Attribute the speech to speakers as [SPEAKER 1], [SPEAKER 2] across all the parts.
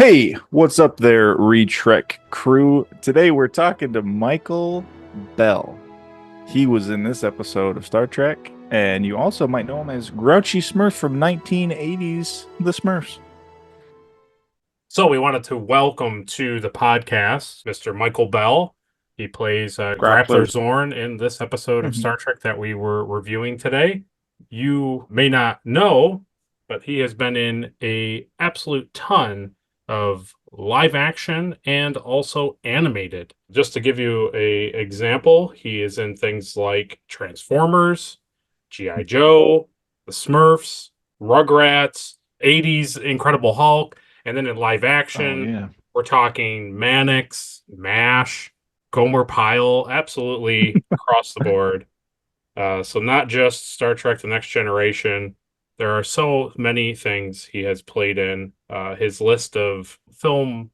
[SPEAKER 1] Hey, what's up there, Retrek crew? Today we're talking to Michael Bell. He was in this episode of Star Trek, and you also might know him as Grouchy Smurf from 1980s The Smurfs.
[SPEAKER 2] So we wanted to welcome to the podcast Mr. Michael Bell. He plays Groppler
[SPEAKER 1] Groppler.
[SPEAKER 2] Zorn in this episode of
[SPEAKER 1] Mhm.
[SPEAKER 2] Star Trek that we were reviewing today. You may not know, but he has been in a absolute ton of live action and also animated. Just to give you a example, he is in things like Transformers, G.I. Joe, The Smurfs, Rugrats, 80s Incredible Hulk. And then in live
[SPEAKER 1] Oh
[SPEAKER 2] action,
[SPEAKER 1] yeah.
[SPEAKER 2] we're talking Mannix, MASH, Gomer Pyle, absolutely across the board. So not just Star Trek: The Next Generation. There are so many things he has played in. His list of film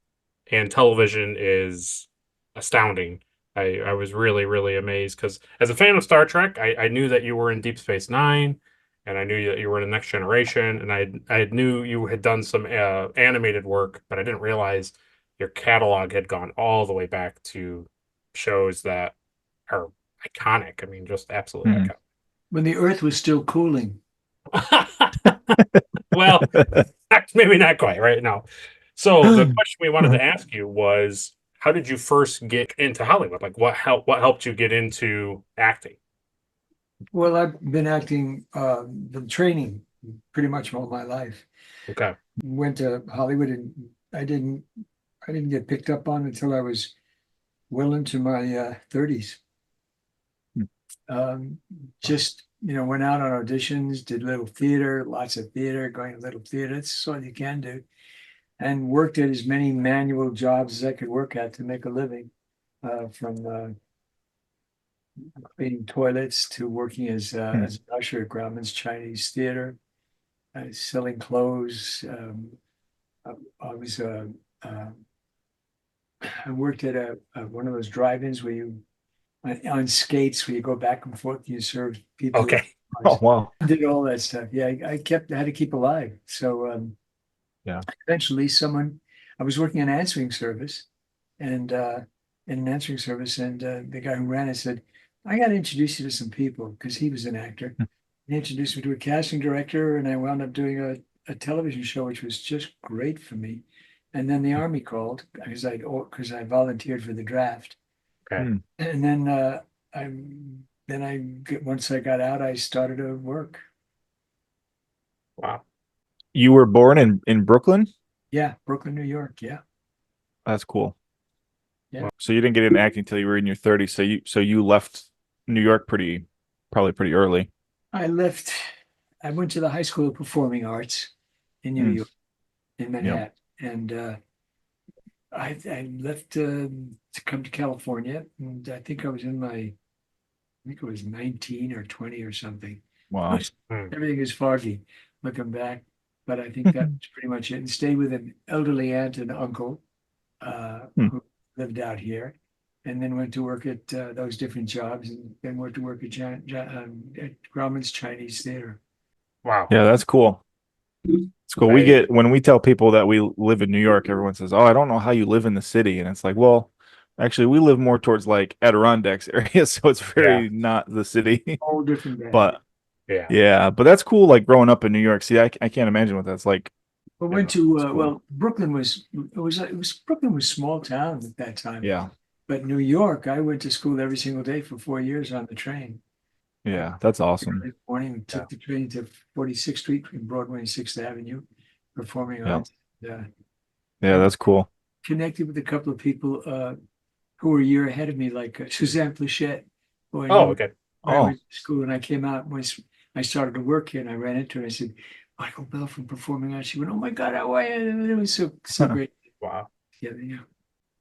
[SPEAKER 2] and television is astounding. I was really, really amazed because as a fan of Star Trek, I knew that you were in Deep Space Nine, and I knew that you were in The Next Generation, and I knew you had done some animated work, but I didn't realize your catalog had gone all the way back to shows that are iconic. I mean, just absolutely
[SPEAKER 1] Mhm.
[SPEAKER 3] When the Earth was still cooling.
[SPEAKER 2] iconic. Well, maybe not quite, right? No. So the question we wanted to ask you was, how did you first get into Hollywood? Like, what helped you get into acting?
[SPEAKER 3] Well, I've been acting, been training pretty much all my life.
[SPEAKER 2] Okay.
[SPEAKER 3] Went to Hollywood, and I didn't, I didn't get picked up on until I was well into my 30s. Um, just went out on auditions, did little theater, lots of theater, going to little theater. That's all you can do, and worked at as many manual jobs as I could work at to make a living, from cleaning toilets to working as an usher at Grauman's Chinese Theater, selling clothes. I, I was uh, I worked at one of those drive-ins where you on skates where you go back and forth and you serve people.
[SPEAKER 2] Okay.
[SPEAKER 1] Oh wow.
[SPEAKER 3] I did all that stuff. Yeah, I had to keep alive. So
[SPEAKER 1] Yeah.
[SPEAKER 3] eventually, I was working an answering service, and in an answering service, and the guy who ran it said, "I got to introduce you to some people," because he was an actor. He introduced me to a casting director, and I wound up doing a television show, which was just great for me. And then the Army called because I volunteered for the draft,
[SPEAKER 2] Okay.
[SPEAKER 1] Hmm.
[SPEAKER 3] and I once I got out, I started to work.
[SPEAKER 2] Wow.
[SPEAKER 1] You were born in Brooklyn?
[SPEAKER 3] Yeah, Brooklyn, New York. Yeah,
[SPEAKER 1] That's cool.
[SPEAKER 3] yeah.
[SPEAKER 1] So you didn't get into acting until you were in your 30s. So you left New York probably pretty early.
[SPEAKER 3] I left. I went to the High School of Performing Arts in New
[SPEAKER 1] Hmm.
[SPEAKER 3] York, in
[SPEAKER 1] Yep.
[SPEAKER 3] Manhattan, and I left to come to California, and I think it was 19 or 20 or something.
[SPEAKER 1] Wow.
[SPEAKER 2] Hmm.
[SPEAKER 3] Everything is foggy looking back, but I think that was pretty much it. And stayed with an elderly aunt and uncle
[SPEAKER 1] Hmm.
[SPEAKER 3] who lived out here, and then went to work at those different jobs, and then went to work at Grauman's Chinese Theater.
[SPEAKER 2] Wow.
[SPEAKER 1] Yeah, that's cool. It's cool.
[SPEAKER 2] I
[SPEAKER 1] When we tell people that we live in New York, everyone says, "Oh, I don't know how you live in the city." And it's like, well, actually, we live more towards like Adirondacks area, so it's
[SPEAKER 2] yeah.
[SPEAKER 1] very not the city.
[SPEAKER 3] All different bag.
[SPEAKER 1] But
[SPEAKER 2] Yeah.
[SPEAKER 1] yeah, but that's cool. Like growing up in New York. See, I can't imagine what that's like.
[SPEAKER 3] But
[SPEAKER 2] Yeah.
[SPEAKER 3] went to
[SPEAKER 1] It's cool.
[SPEAKER 3] well, Brooklyn was Brooklyn was small town at that time.
[SPEAKER 1] Yeah,
[SPEAKER 3] But New York, I went to school every single day for 4 years on the train.
[SPEAKER 1] yeah, that's awesome.
[SPEAKER 3] Every morning, we
[SPEAKER 2] Yeah.
[SPEAKER 3] took the train to 46th Street between Broadway and Sixth Avenue, performing
[SPEAKER 1] Yeah,
[SPEAKER 3] arts.
[SPEAKER 1] yeah,
[SPEAKER 3] And
[SPEAKER 1] that's cool.
[SPEAKER 3] connected with a couple of people who were a year ahead of me, like Suzanne Plachette, who I
[SPEAKER 2] Oh,
[SPEAKER 3] knew
[SPEAKER 2] okay.
[SPEAKER 3] when I
[SPEAKER 1] Oh,
[SPEAKER 3] went to school. And I came out once I started to work here, and I ran into her. I said, "Michael Bell from Performing Arts." She went, "Oh my God, how are you?" And it was so great.
[SPEAKER 2] Wow.
[SPEAKER 3] Yeah.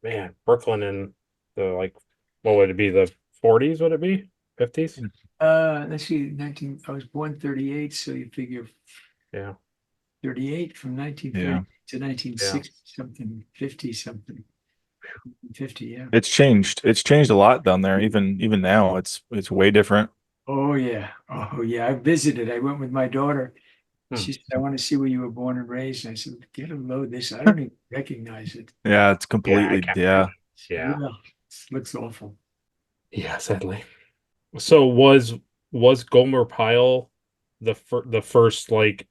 [SPEAKER 2] Man, Brooklyn in the what would it be? The 40s? Would it be 50s?
[SPEAKER 3] Let's see, 19, I was born 38, so you figure
[SPEAKER 2] Yeah.
[SPEAKER 3] 38 from
[SPEAKER 1] yeah.
[SPEAKER 3] 1930 to
[SPEAKER 2] Yeah.
[SPEAKER 3] 1960 something, 50 something, 50, yeah.
[SPEAKER 1] It's changed. It's changed a lot down there. Even now, it's way different.
[SPEAKER 3] Oh yeah. Oh yeah. I visited. I went with my daughter She said, I want to see where you were born and raised. And I said, get a load this. I don't even recognize it.
[SPEAKER 1] Yeah, it's
[SPEAKER 2] Yeah, I
[SPEAKER 1] completely,
[SPEAKER 2] can't.
[SPEAKER 1] yeah.
[SPEAKER 2] Yeah.
[SPEAKER 3] Well, it looks awful.
[SPEAKER 2] Yeah, sadly. So was Gomer Pyle the first like,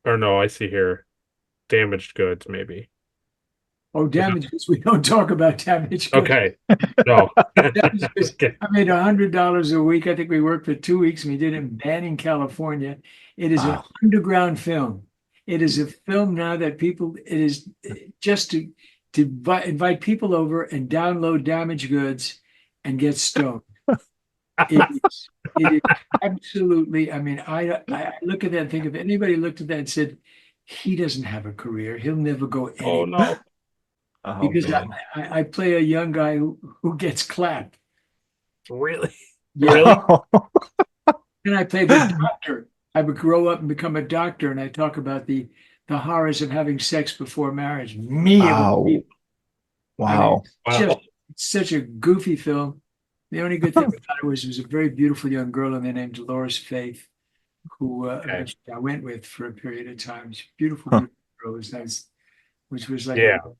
[SPEAKER 2] or no, I see here damaged goods maybe.
[SPEAKER 3] Oh, damage goods. We don't talk about damage goods.
[SPEAKER 2] Okay. No.
[SPEAKER 3] Damage goods.
[SPEAKER 2] Okay.
[SPEAKER 3] I made $100 a week. I think we worked for 2 weeks. We did it in Banning, California. It is an
[SPEAKER 1] Wow.
[SPEAKER 3] underground film. It is a film now that people, it is just to invite people over and download damage goods and get stoned. It is absolutely, I mean, I look at that and think if anybody looked at that and said, he doesn't have a career, he'll never go
[SPEAKER 2] Oh
[SPEAKER 3] anywhere.
[SPEAKER 2] no.
[SPEAKER 1] Oh,
[SPEAKER 3] Because
[SPEAKER 1] man.
[SPEAKER 3] I play a young guy who gets clapped.
[SPEAKER 2] Really?
[SPEAKER 3] Yeah.
[SPEAKER 2] Really?
[SPEAKER 3] And I play the doctor. I would grow up and become a doctor, and I talk about the horrors of having sex before marriage. Me of all
[SPEAKER 1] Wow.
[SPEAKER 3] people. I mean,
[SPEAKER 1] Wow.
[SPEAKER 3] it's just
[SPEAKER 2] Wow.
[SPEAKER 3] it's such a goofy film. The only good thing about it was a very beautiful young girl in there named Dolores Faith, who
[SPEAKER 2] Okay.
[SPEAKER 3] eventually I went with for a period of time. She's a beautiful,
[SPEAKER 1] Huh.
[SPEAKER 3] beautiful girl. It was nice, which was like
[SPEAKER 2] Yeah.
[SPEAKER 3] a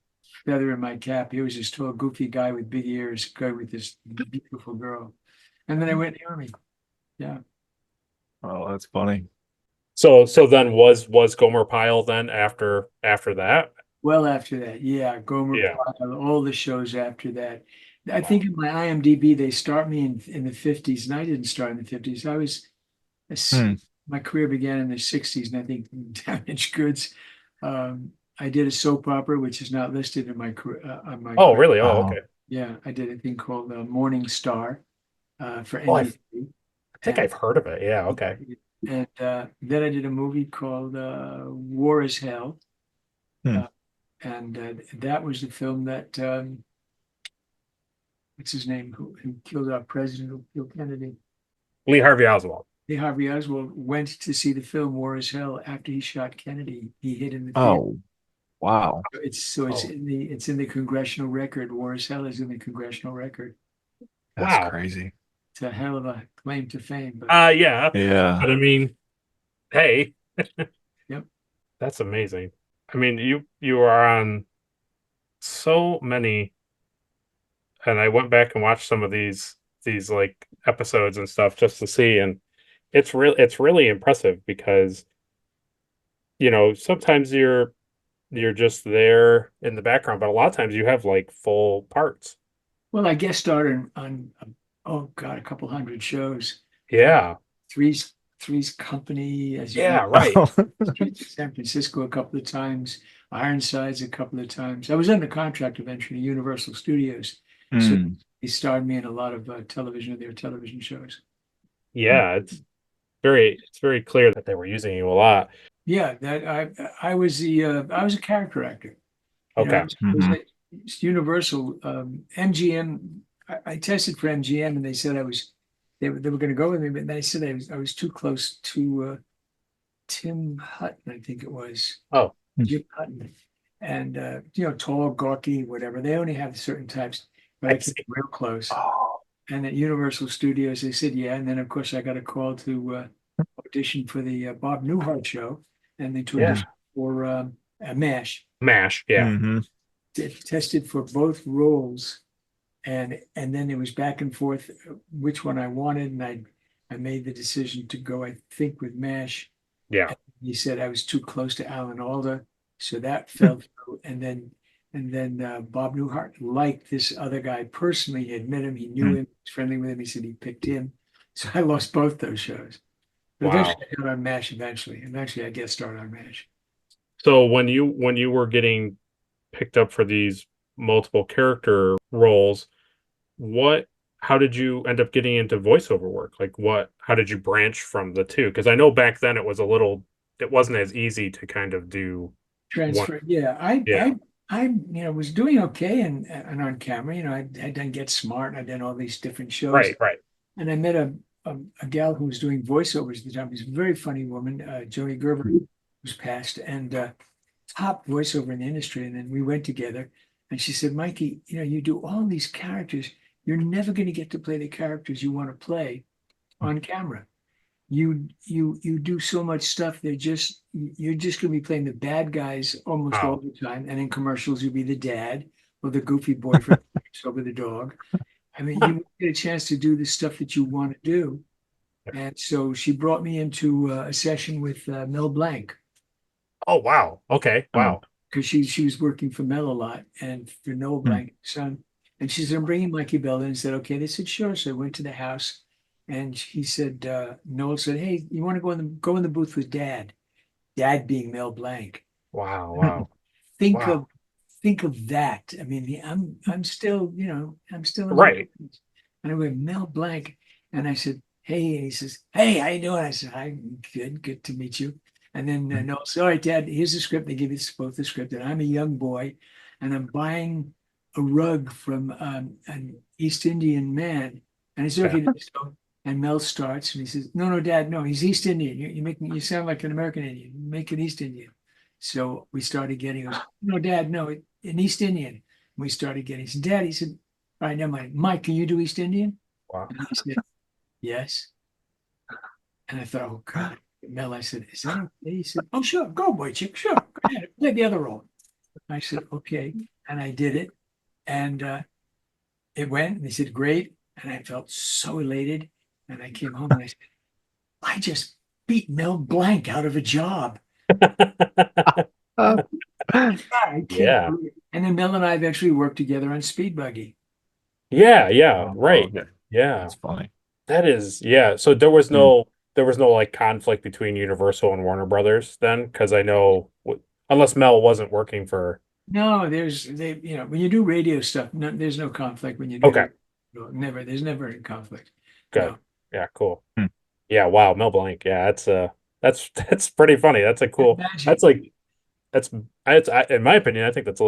[SPEAKER 3] feather in my cap. He was this tall, goofy guy with big ears, guy with this beautiful girl. And then I went in the army. Yeah.
[SPEAKER 1] Oh, that's funny.
[SPEAKER 2] So then was Gomer Pyle then after that?
[SPEAKER 3] Well, after that, yeah, Gomer
[SPEAKER 2] Yeah.
[SPEAKER 3] Pyle, all the shows after that. I think in my IMDb they start me in the 50s, and I didn't start in the 50s.
[SPEAKER 1] Hmm.
[SPEAKER 3] My career began in the 60s, and I think Damaged Goods. I did a soap opera, which is not listed in my career. On my
[SPEAKER 2] Oh,
[SPEAKER 3] credit.
[SPEAKER 2] really? Oh,
[SPEAKER 1] Wow.
[SPEAKER 2] okay.
[SPEAKER 3] Yeah, I did a thing called Morning Star for
[SPEAKER 2] Oh, I
[SPEAKER 3] NBC.
[SPEAKER 2] think I've heard of it. Yeah, okay.
[SPEAKER 3] And then I did a movie called War is Hell.
[SPEAKER 1] Hmm.
[SPEAKER 3] And that was the film that what's his name who killed our president, who killed Kennedy.
[SPEAKER 2] Lee Harvey Oswald.
[SPEAKER 3] Lee Harvey Oswald went to see the film War is Hell after he shot Kennedy. He hid in the theater.
[SPEAKER 1] Oh, wow.
[SPEAKER 3] It's
[SPEAKER 2] Oh.
[SPEAKER 3] in the congressional record. War is Hell is in the congressional record.
[SPEAKER 1] That's
[SPEAKER 2] Wow.
[SPEAKER 1] crazy.
[SPEAKER 3] It's a hell of a claim to fame. But
[SPEAKER 2] Yeah.
[SPEAKER 1] Yeah.
[SPEAKER 2] But I mean, hey.
[SPEAKER 3] Yep.
[SPEAKER 2] That's amazing. I mean, you are on so many, and I went back and watched some of these like episodes and stuff just to see, and it's really impressive because sometimes you're just there in the background, but a lot of times you have like full parts.
[SPEAKER 3] well, I guest starred on oh God, a couple hundred shows.
[SPEAKER 2] Yeah.
[SPEAKER 3] Three's Company, as you
[SPEAKER 2] Yeah,
[SPEAKER 3] know.
[SPEAKER 2] right.
[SPEAKER 3] San Francisco a couple of times, Ironsides a couple of times. I was under contract eventually to Universal Studios, so
[SPEAKER 1] Hmm.
[SPEAKER 3] they starred me in a lot of their television shows.
[SPEAKER 2] Yeah, it's very clear that they were using you a lot.
[SPEAKER 3] Yeah, that I was I was a character actor. You know,
[SPEAKER 2] Okay.
[SPEAKER 3] I was
[SPEAKER 1] Mhm.
[SPEAKER 3] at Universal, MGM. I tested for MGM, and they said they were going to go with me, but they said I was too close to Tim Hutton, I think it was.
[SPEAKER 2] Oh.
[SPEAKER 3] Jim Hutton. And tall, gawky, whatever. They only have certain types, but
[SPEAKER 2] I
[SPEAKER 3] I came
[SPEAKER 2] see.
[SPEAKER 3] real close.
[SPEAKER 1] Oh,
[SPEAKER 3] And at Universal Studios, they said, yeah. And then, of course, I got a call to audition for the Bob Newhart show, and then to
[SPEAKER 2] Yeah.
[SPEAKER 3] audition for MASH.
[SPEAKER 2] MASH. Yeah.
[SPEAKER 1] mhm.
[SPEAKER 3] Tested for both roles, and then it was back and forth which one I wanted, and I made the decision to go, I think, with MASH.
[SPEAKER 2] Yeah.
[SPEAKER 3] He said I was too close to Alan Alda, so that fell through. And then Bob Newhart liked this other guy personally. He had met him, he knew him, was friendly with him. He said he picked him. So I lost both those shows. But
[SPEAKER 2] Wow.
[SPEAKER 3] eventually I got on MASH eventually. Eventually I get started on MASH.
[SPEAKER 2] So when you were getting picked up for these multiple character roles, how did you end up getting into voiceover work? Like how did you branch from the two? Because I know back then it wasn't as easy to kind of do
[SPEAKER 3] Transfer.
[SPEAKER 2] one.
[SPEAKER 3] Yeah.
[SPEAKER 2] Yeah.
[SPEAKER 3] I was doing okay and on camera. I'd done Get Smart and I'd done all these different shows.
[SPEAKER 2] Right.
[SPEAKER 3] And I met a gal who was doing voiceovers at the time. She's a very funny woman, Joni Gerber, who's passed, and top voiceover in the industry. And then we went together, and she said, Mikey, you do all these characters. You're never going to get to play the characters you want to play on camera. you do so much stuff. You're just going to be playing the bad guys almost all
[SPEAKER 2] Wow.
[SPEAKER 3] the time, and in commercials you'll be the dad or the goofy boyfriend over the dog. I mean, you get a chance to do the stuff that you want to do. And so she brought me into a session with Mel Blanc
[SPEAKER 2] Oh, wow. Okay. Wow.
[SPEAKER 3] because she was working for Mel a lot and for Noel Blanc, son. And she said, I'm bringing Mikey Bell in. And said, okay. They said, sure. So I went to the house and he said, Noel said, hey, you want to go in the booth with Dad? Dad being Mel Blanc.
[SPEAKER 2] Wow. Wow.
[SPEAKER 3] Think
[SPEAKER 2] Wow.
[SPEAKER 3] of think of that. I mean, I'm still, I'm still in
[SPEAKER 2] Right.
[SPEAKER 3] and I went, Mel Blanc. And I said, hey, and he says, hey, how you doing? I said, hi, good to meet you. And then Noel said, all right, Dad, here's the script. They give us both the script. And I'm a young boy and I'm buying a rug from an East Indian man. And I said, okay, so, and Mel starts and he says, no, Dad, no, he's East Indian. You sound like an American Indian. Make an East Indian. So we started getting, no, Dad, no, an East Indian. We started getting, he said, Dad, he said, all right, never mind. Mike, can you do East Indian?
[SPEAKER 2] Wow.
[SPEAKER 3] And I said, yes. And I thought, oh God. Mel, I said, is that okay? He said, oh, sure, go, boy, chick, sure, go ahead, play the other role. I said, okay. And I did it. And it went, and he said, great. And I felt so elated. And I came home and I said, I just beat Mel Blanc out of a job. I can't
[SPEAKER 2] Yeah.
[SPEAKER 3] believe it. And then Mel and I have actually worked together on Speed Buggy.
[SPEAKER 2] Yeah. Yeah.
[SPEAKER 1] Oh,
[SPEAKER 2] Right.
[SPEAKER 1] okay.
[SPEAKER 2] Yeah.
[SPEAKER 1] That's funny.
[SPEAKER 2] That is, yeah. So there was no like conflict between Universal and Warner Brothers then, because I know unless Mel wasn't working for.
[SPEAKER 3] No, when you do radio stuff, no, there's no conflict when you do.
[SPEAKER 2] Okay.
[SPEAKER 3] Never, there's never a conflict.
[SPEAKER 2] Good.
[SPEAKER 3] No.
[SPEAKER 2] Yeah. Cool.
[SPEAKER 1] Hmm.
[SPEAKER 2] Yeah. Wow. Mel Blanc. Yeah. That's pretty funny. That's a cool.
[SPEAKER 3] Magic.
[SPEAKER 2] That's like in my opinion, I think it's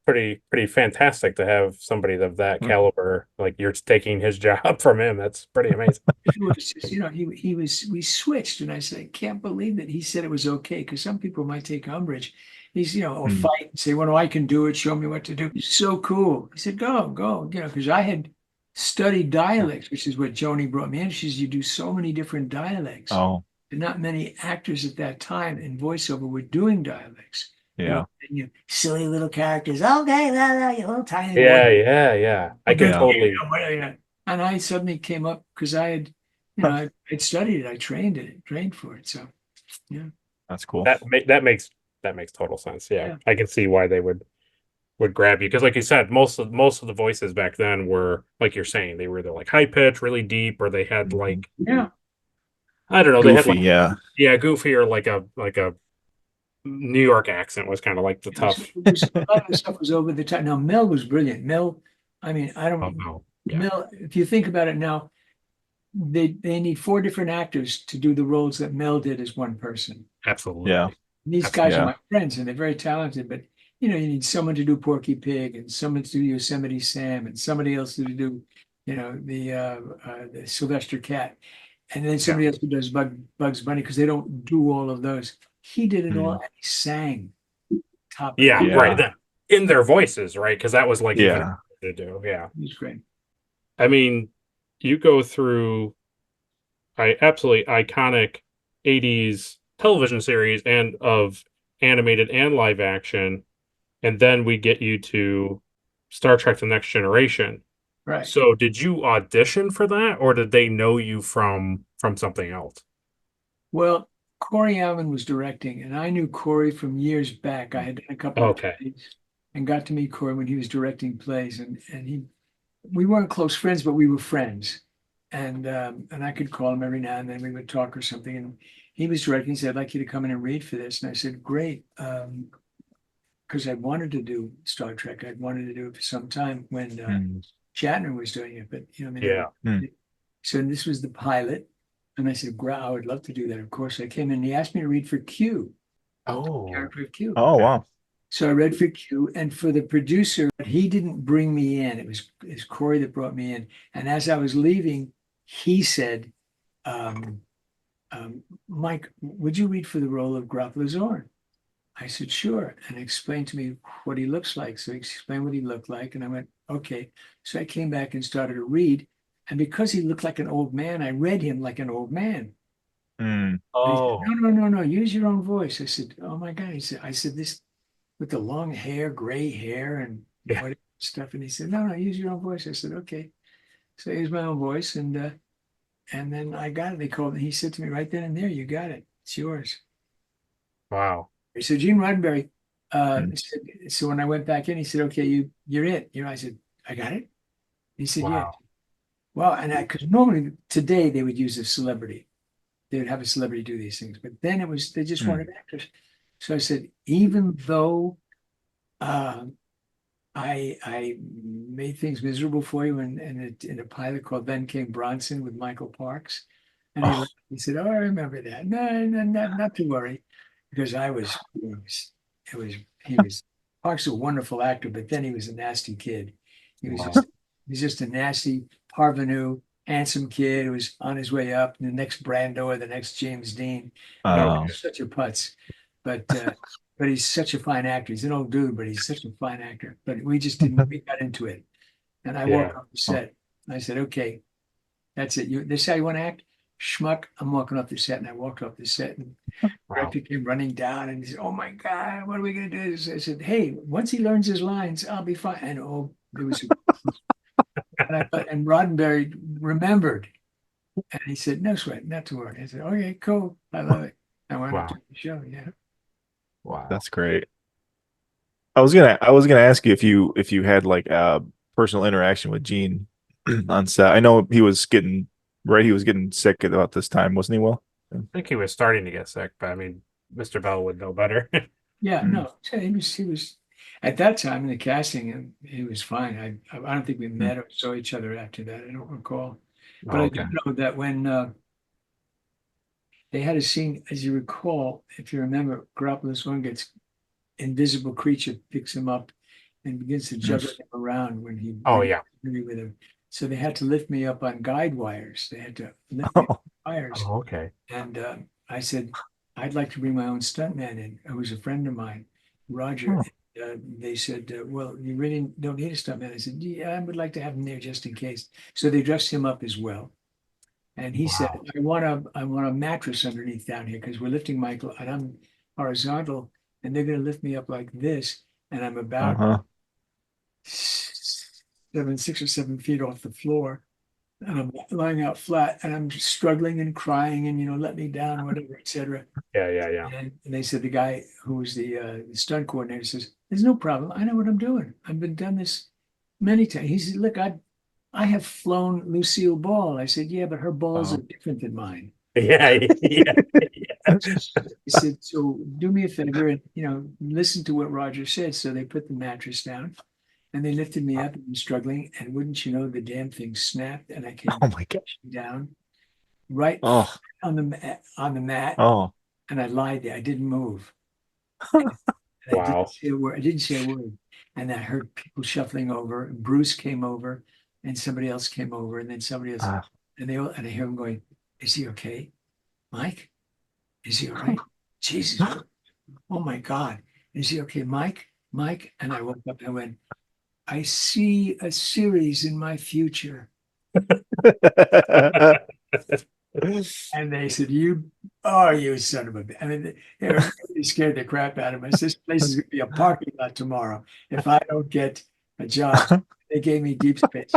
[SPEAKER 2] pretty fantastic to have somebody of that caliber. Like you're taking his job from him. That's pretty amazing.
[SPEAKER 3] It was just, we switched, and I said, I can't believe that he said it was okay, because some people might take umbrage. He's, or fight and say, well, no, I can do it. Show me what to do. It's so cool. He said, go, because I had studied dialects, which is what Joni brought me in. She says, you do so many different dialects.
[SPEAKER 1] Oh,
[SPEAKER 3] And not many actors at that time in voiceover were doing dialects.
[SPEAKER 1] yeah.
[SPEAKER 3] Silly little characters. Okay, you little tiny
[SPEAKER 2] Yeah.
[SPEAKER 3] boy.
[SPEAKER 2] Yeah. I can
[SPEAKER 1] Yeah.
[SPEAKER 2] totally.
[SPEAKER 3] And I suddenly came up because I'd studied it. I trained for it. So, yeah.
[SPEAKER 1] That's cool.
[SPEAKER 2] That makes total sense. Yeah. I can see why they would grab you because, like you said, most of the voices back then were like you're saying they were either like high pitch, really deep, or they had like I don't know,
[SPEAKER 1] Goofy,
[SPEAKER 2] they had like,
[SPEAKER 1] yeah.
[SPEAKER 2] goofy or like a New York accent was kind of like the tough.
[SPEAKER 3] A lot of the stuff was over the top. Now Mel was brilliant. Mel, I mean, I don't.
[SPEAKER 2] Oh, no. Yeah.
[SPEAKER 3] Mel, if you think about it now, they need 4 different actors to do the roles that Mel did as one person.
[SPEAKER 2] Absolutely.
[SPEAKER 1] Yeah.
[SPEAKER 3] These guys
[SPEAKER 1] Yeah.
[SPEAKER 3] are my friends and they're very talented, but you need someone to do Porky Pig and someone to do Yosemite Sam and somebody else to do, the Sylvester Cat, and then somebody else who does Bugs Bunny, because they don't do all of those. He did it all and he sang top.
[SPEAKER 2] Yeah,
[SPEAKER 1] Yeah.
[SPEAKER 2] right. In their voices, right? Because that was like even
[SPEAKER 1] Yeah.
[SPEAKER 2] harder to do. Yeah.
[SPEAKER 3] He's great.
[SPEAKER 2] I mean, you go through absolutely iconic 80s television series and of animated and live action, and then we get you to Star Trek: The Next Generation.
[SPEAKER 3] Right.
[SPEAKER 2] So, did you audition for that, or did they know you from something else?
[SPEAKER 3] Well, Corey Allen was directing, and I knew Corey from years back. I had done a couple of plays and got to meet Corey when he was directing plays, and we weren't close friends, but we were friends. And I could call him every now and then. We would talk or something. And he was directing. He said, I'd like you to come in and read for this. And I said, great. Because I wanted to do Star Trek. I'd wanted to do it for some time when Shatner was doing it. But, So this was the pilot. And I said, I would love to do that. Of course, I came in and he asked me to read for Q.
[SPEAKER 2] Oh.
[SPEAKER 3] Character of Q.
[SPEAKER 1] Oh, wow.
[SPEAKER 3] So I read for Q, and for the producer, he didn't bring me in. It was Corey that brought me in. And as I was leaving, he said, Mike, would you read for the role of Groppler Zorn? I said, sure. And explained to me what he looks like. So he explained what he looked like. And I went, okay. So I came back and started to read. And because he looked like an old man, I read him like an old man.
[SPEAKER 1] Mm.
[SPEAKER 3] And he said,
[SPEAKER 2] Oh,
[SPEAKER 3] no, use your own voice. I said, oh my God. I said, this with the long hair, gray hair and
[SPEAKER 2] yeah.
[SPEAKER 3] whatever stuff. And he said, no, use your own voice. I said, okay. So I used my own voice and then I got it. They called and he said to me right then and there, you got it. It's yours.
[SPEAKER 2] Wow.
[SPEAKER 3] So Gene Roddenberry
[SPEAKER 1] Mm.
[SPEAKER 3] said, so when I went back in, he said, okay, you're it. I said, I got it. He said, yeah.
[SPEAKER 2] Wow.
[SPEAKER 3] Well, and because normally today they would use a celebrity. They would have a celebrity do these things, but then they just
[SPEAKER 1] Mm.
[SPEAKER 3] wanted actors. So I said, even though uh, I made things miserable for you in a pilot called Then Came Bronson with Michael Parks, and
[SPEAKER 1] Oh,
[SPEAKER 3] he said, oh, I remember that. No, not to worry, because he was Parks was a wonderful actor, but then he was a nasty kid. He was
[SPEAKER 2] Wow.
[SPEAKER 3] just a nasty parvenu, handsome kid who was on his way up, the next Brando or the next James Dean.
[SPEAKER 2] Okay.
[SPEAKER 3] Such a putz, but but he's such a fine actor. He's an old dude, but he's such a fine actor. But we just didn't. We got into it, and I
[SPEAKER 2] Yeah.
[SPEAKER 3] walked off the set. I said, "Okay, that's it. This is how you want to act, schmuck." I'm walking off the set, and I walked off the set, and the
[SPEAKER 2] Wow.
[SPEAKER 3] director came running down, and he said, "Oh my God, what are we gonna do?" I said, "Hey, once he learns his lines, I'll be fine." And there was, and Roddenberry remembered, and he said, "No sweat, not to worry." I said, "Okay, cool, I love it." I wound up
[SPEAKER 2] Wow.
[SPEAKER 3] doing the show. Yeah.
[SPEAKER 2] Wow.
[SPEAKER 1] that's great. I was gonna ask you if you had like a personal interaction with Gene on set. I know he was getting right. He was getting sick at about this time, wasn't he? Will?
[SPEAKER 2] I think he was starting to get sick, but I mean, Mr. Bell would know better.
[SPEAKER 3] Yeah,
[SPEAKER 1] Mm.
[SPEAKER 3] no, so he was at that time in the casting, and he was fine. I don't think we
[SPEAKER 1] Mm.
[SPEAKER 3] met or saw each other after that. I don't recall, but
[SPEAKER 2] Oh,
[SPEAKER 3] I do
[SPEAKER 2] okay.
[SPEAKER 3] know that when they had a scene, as you recall, if you remember, Groppler Zorn gets invisible creature picks him up and begins to juggle
[SPEAKER 1] Mm.
[SPEAKER 3] him around when he
[SPEAKER 2] Oh,
[SPEAKER 3] brings
[SPEAKER 2] yeah.
[SPEAKER 3] me with him. So they had to lift me up on guide wires. They had to lift me up on wires,
[SPEAKER 2] Oh, okay.
[SPEAKER 3] and I said, I'd like to bring my own stuntman in, who was a friend of mine, Roger.
[SPEAKER 1] Oh.
[SPEAKER 3] They said, well, you really don't need a stuntman. I said, yeah, I would like to have him there just in case. So they dressed him up as well. And he said,
[SPEAKER 2] Wow.
[SPEAKER 3] I want a mattress underneath down here because we're lifting Michael and I'm horizontal and they're going to lift me up like this. And I'm about
[SPEAKER 1] Uh-huh.
[SPEAKER 3] 6 or 7 feet off the floor and I'm lying out flat and I'm struggling and crying and let me down, whatever, etc.
[SPEAKER 2] Yeah, yeah, yeah.
[SPEAKER 3] And they said the guy who was the stunt coordinator says, "There's no problem. I know what I'm doing. I've been done this many times." He said, "Look, I have flown Lucille Ball." I said, "Yeah, but her balls are
[SPEAKER 1] Wow.
[SPEAKER 3] different than mine."
[SPEAKER 2] Yeah, yeah, yeah.
[SPEAKER 3] He said, "So do me a favor and listen to what Roger said." So they put the mattress down and they lifted me up and I'm struggling. And wouldn't you know, the damn thing snapped and I came
[SPEAKER 1] Oh my God.
[SPEAKER 3] down right
[SPEAKER 1] Oh.
[SPEAKER 3] on the mat
[SPEAKER 1] Oh.
[SPEAKER 3] and I lied there. I didn't move. And I didn't
[SPEAKER 2] Wow.
[SPEAKER 3] say a word. I didn't say a word. And I heard people shuffling over. Bruce came over, and somebody else came over, and then somebody else.
[SPEAKER 1] Ah.
[SPEAKER 3] And I hear him going, "Is he okay, Mike? Is he all right? Jesus, oh my God, is he okay, Mike? Mike?" And I woke up and I went, "I see a series in my future." And they said, you son of a bitch. I mean, they were really scared the crap out of me. I said, "This place is going to be a parking lot tomorrow if I don't get a job." They gave me deep space.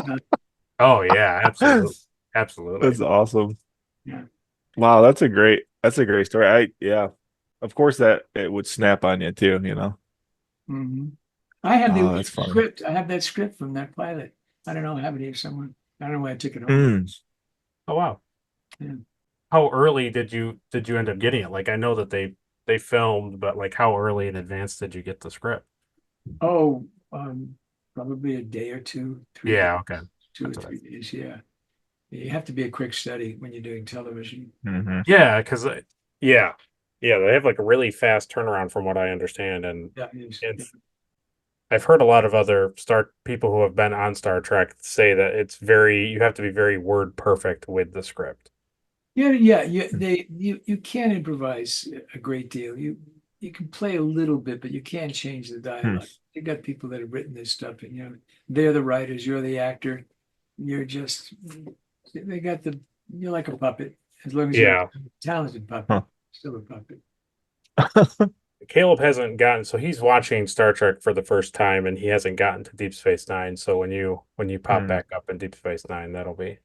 [SPEAKER 2] Oh, yeah, absolutely. Absolutely.
[SPEAKER 1] That's awesome.
[SPEAKER 3] Yeah.
[SPEAKER 1] Wow, that's a great story. Yeah. Of course that it would snap on you too, you know.
[SPEAKER 3] Mhm. I have the
[SPEAKER 1] Oh, that's
[SPEAKER 3] original
[SPEAKER 1] funny.
[SPEAKER 3] script. I have that script from that pilot. I don't know. I have it here somewhere. I don't know why I took it home.
[SPEAKER 1] Mm.
[SPEAKER 2] Oh, wow.
[SPEAKER 3] Yeah.
[SPEAKER 2] How early did you end up getting it? Like, I know that they filmed, but like how early in advance did you get the script?
[SPEAKER 3] Oh, probably a day or two, 3 days,
[SPEAKER 2] Yeah, okay.
[SPEAKER 3] two or
[SPEAKER 2] That's what I
[SPEAKER 3] 3 days. Yeah. You have to be a quick study when you're doing television.
[SPEAKER 1] Hmm.
[SPEAKER 2] Yeah, because yeah, yeah, they have like a really fast turnaround from what I understand, and
[SPEAKER 3] Yeah, it is. Yeah.
[SPEAKER 2] it's I've heard a lot of other Star people who have been on Star Trek say that you have to be very word perfect with the script.
[SPEAKER 3] Yeah. You can't improvise a great deal. You can play a little bit, but you can't change the
[SPEAKER 1] Hmm.
[SPEAKER 3] dialogue. You got people that have written this stuff, and they're the writers, you're the actor. You're just they got you're like a puppet, As long as
[SPEAKER 2] Yeah.
[SPEAKER 3] you're a talented puppet,
[SPEAKER 1] Huh.
[SPEAKER 3] still a puppet.
[SPEAKER 2] Caleb hasn't gotten, so he's watching Star Trek for the first time, and he hasn't gotten to Deep Space Nine. So when you pop back up in Deep Space Nine, that'll be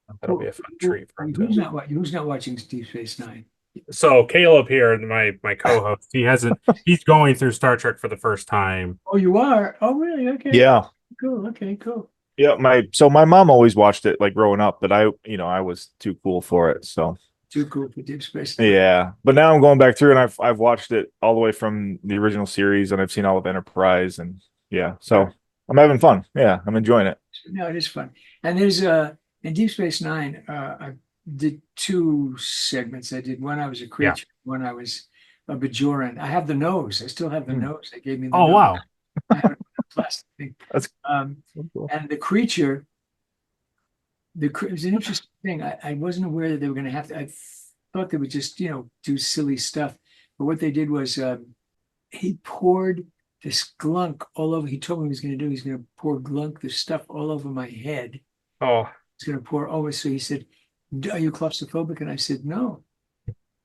[SPEAKER 2] a fun treat for him too.
[SPEAKER 3] Who's not watching Deep Space Nine?
[SPEAKER 2] So Caleb here, my co-host, he's going through Star Trek for the first time.
[SPEAKER 3] Oh, you are? Oh, really? Okay.
[SPEAKER 1] Yeah.
[SPEAKER 3] Cool. Okay, cool.
[SPEAKER 1] Yeah, my mom always watched it like growing up, but I was too cool for it. So
[SPEAKER 3] Too cool for Deep Space Nine.
[SPEAKER 1] yeah, but now I'm going back through and I've watched it all the way from the original series and I've seen all of Enterprise and yeah, so I'm having fun. Yeah, I'm enjoying it.
[SPEAKER 3] No, it is fun. And there's in Deep Space Nine, I did 2 segments. I did one I was a creature, one I was a Bajoran. I have the nose. I still have the nose. They gave me the
[SPEAKER 2] Oh
[SPEAKER 3] nose.
[SPEAKER 2] wow.
[SPEAKER 3] I have a plastic thing.
[SPEAKER 1] That's
[SPEAKER 3] cool. And the creature, it was an interesting thing. I wasn't aware that they were going to have to. I thought they would just, do silly stuff. But what they did was he poured this glunk all over. He told me he was going to do. He's going to pour glunk, this stuff all over my head.
[SPEAKER 2] Oh.
[SPEAKER 3] He's going to pour over. So he said, "Are you claustrophobic?" And I said, "No."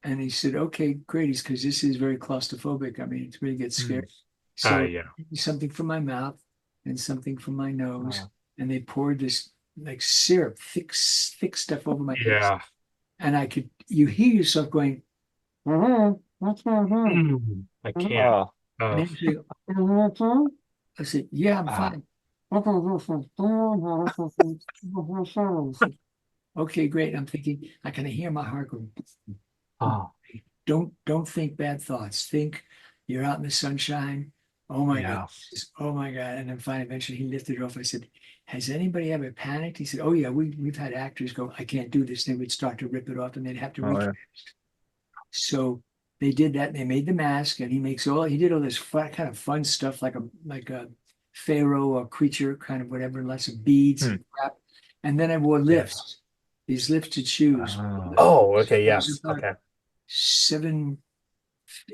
[SPEAKER 3] And he said, "Okay, great." He's because this is very claustrophobic. I mean, it really gets scary. So something from my mouth and something from my nose, and they poured this like syrup, thick stuff over my head. And you hear yourself going,
[SPEAKER 2] I can't.
[SPEAKER 3] I said, "Yeah, I'm fine." Okay, great. I'm thinking, I can hear my heart going. Don't think bad thoughts. Think you're out in the sunshine. Oh my God. Oh my God. And then finally, eventually he lifted it off. I said, "Has anybody ever panicked?" He said, "Oh yeah, we've had actors go, I can't do this." They would start to rip it off and they'd have to recast. So they did that. And they made the mask and he did all this kind of fun stuff like a pharaoh or creature kind of whatever, lots of beads and crap. And then I wore lifts, these lifted shoes.
[SPEAKER 2] Oh, okay. Yes. Okay.
[SPEAKER 3] 7,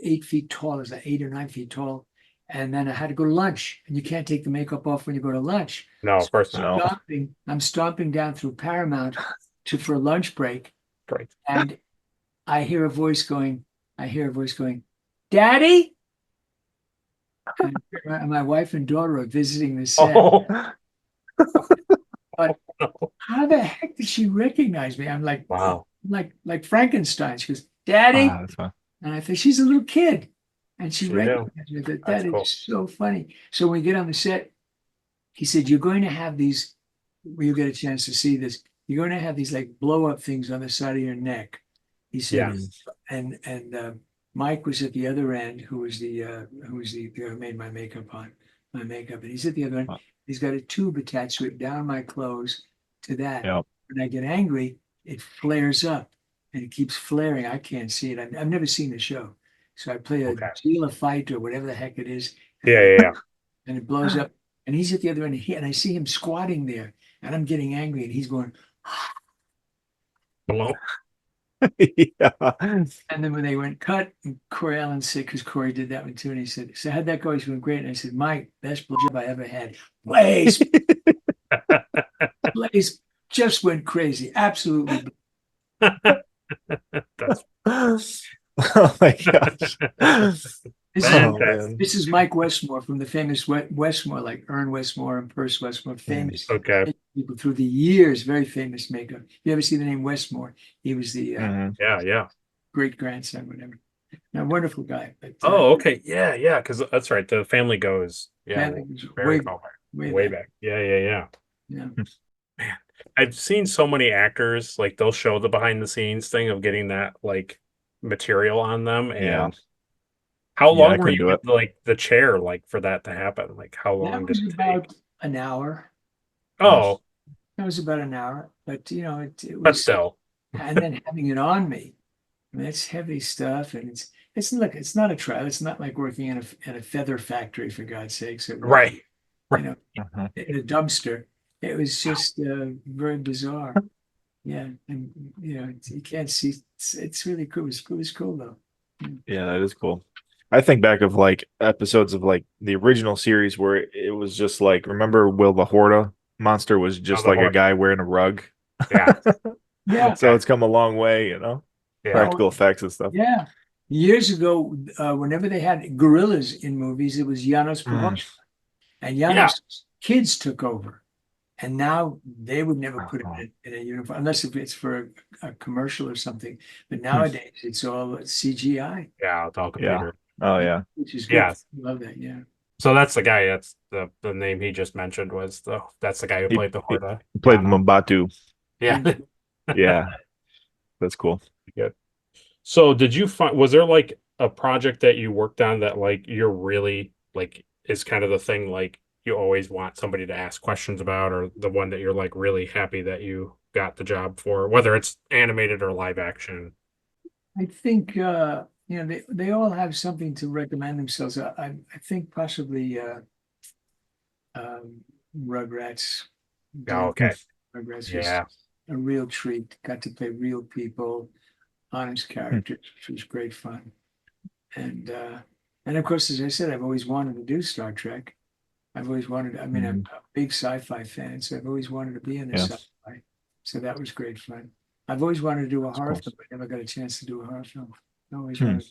[SPEAKER 3] 8 feet tall. Is that 8 or 9 feet tall? And then I had to go to lunch, and you can't take the makeup off when you go to lunch.
[SPEAKER 2] No, of course not.
[SPEAKER 3] I'm stomping down through Paramount for a lunch break.
[SPEAKER 2] Great.
[SPEAKER 3] And I hear a voice going, "Daddy?" And my wife and daughter are visiting the set. But how the heck did she recognize me? I'm like,
[SPEAKER 2] wow,
[SPEAKER 3] like Frankenstein. She goes, "Daddy," and I think she's a little kid, and she recognized me. That is cool. So funny. So when we get on the set, he said, "You're going to have these. When you get a chance to see this, you're going to have these like blow up things on the side of your neck." He said, and Mike was at the other end, who was the guy who made my makeup, and he's at the other end. He's got a tube attached to it down my clothes to that. When I get angry, it flares up and it keeps flaring. I can't see it. I've never seen the show. So I play a Gila fight or whatever the heck it is. And it blows up. And he's at the other end. And I see him squatting there. And I'm getting angry. And he's going,
[SPEAKER 2] hello?
[SPEAKER 3] And then when they went cut, and Corey Allen said, because Corey did that one too, and he said, "So how'd that go?" He went, "Great." And I said, "Mike, best blowjob I ever had." Blaze just went crazy. Absolutely.
[SPEAKER 1] Oh my gosh.
[SPEAKER 3] This is Mike Westmore from the famous Westmore, like Ern Westmore and Perce Westmore, famous people through the years, very famous makeup. You ever see the name Westmore? He was the great grandson, whatever. Now, wonderful guy. But,
[SPEAKER 2] okay, yeah, because that's right. The family goes, way back. Yeah. Man, I've seen so many actors like they'll show the behind the scenes thing of getting that like material on them, and how long were you in, like the chair like for that to happen? Like how long did it take?
[SPEAKER 3] About an hour.
[SPEAKER 2] Oh,
[SPEAKER 3] that was about an hour, but it was.
[SPEAKER 2] But still,
[SPEAKER 3] and then having it on me, I mean, it's heavy stuff, and it's not a trial. It's not like working in a feather factory, for God's sakes.
[SPEAKER 2] Right.
[SPEAKER 3] In a dumpster. It was just very bizarre. Yeah, and you can't see. It's really cool. It was cool though.
[SPEAKER 1] Yeah, that is cool. I think back of like episodes of like the original series where it was just like, remember Will the Horta monster was just like a guy wearing a rug?
[SPEAKER 2] Yeah.
[SPEAKER 3] Yeah.
[SPEAKER 1] So it's come a long way, you know,
[SPEAKER 2] Yeah.
[SPEAKER 1] practical effects and stuff.
[SPEAKER 3] Yeah. Years ago, whenever they had gorillas in movies, it was Janos Promotion. And
[SPEAKER 2] Yeah.
[SPEAKER 3] Janos' kids took over. And now they would never put
[SPEAKER 1] Uh-huh.
[SPEAKER 3] it in a uniform, unless if it's for a commercial or something. But nowadays, it's all CGI,
[SPEAKER 2] Yeah, it's all
[SPEAKER 1] Yeah.
[SPEAKER 2] computer.
[SPEAKER 1] Oh yeah.
[SPEAKER 3] which is good.
[SPEAKER 2] Yeah.
[SPEAKER 3] Love that. Yeah.
[SPEAKER 2] So that's the guy. That's the name he just mentioned was that's the guy who
[SPEAKER 1] He,
[SPEAKER 2] played the
[SPEAKER 1] he
[SPEAKER 2] Horda.
[SPEAKER 1] played
[SPEAKER 2] Yeah.
[SPEAKER 1] Mbatu.
[SPEAKER 2] Yeah.
[SPEAKER 1] Yeah. That's cool.
[SPEAKER 2] Good. So did you find, was there like a project that you worked on that like you're really like is kind of the thing like you always want somebody to ask questions about, or the one that you're like really happy that you got the job for, whether it's animated or live action?
[SPEAKER 3] I think they all have something to recommend themselves. I think possibly Rugrats.
[SPEAKER 2] Oh, okay.
[SPEAKER 3] Rugrats
[SPEAKER 2] Yeah.
[SPEAKER 3] was a real treat. Got to play real people, honest characters, which was great fun. And of course, as I said, I've always wanted to do Star Trek. I've always wanted. I mean, I'm a big sci-fi fan, so I've always wanted to be in this sci-fi. So that was great fun. I've always wanted to do a horror film, but never got a chance to do a horror film. I always wanted.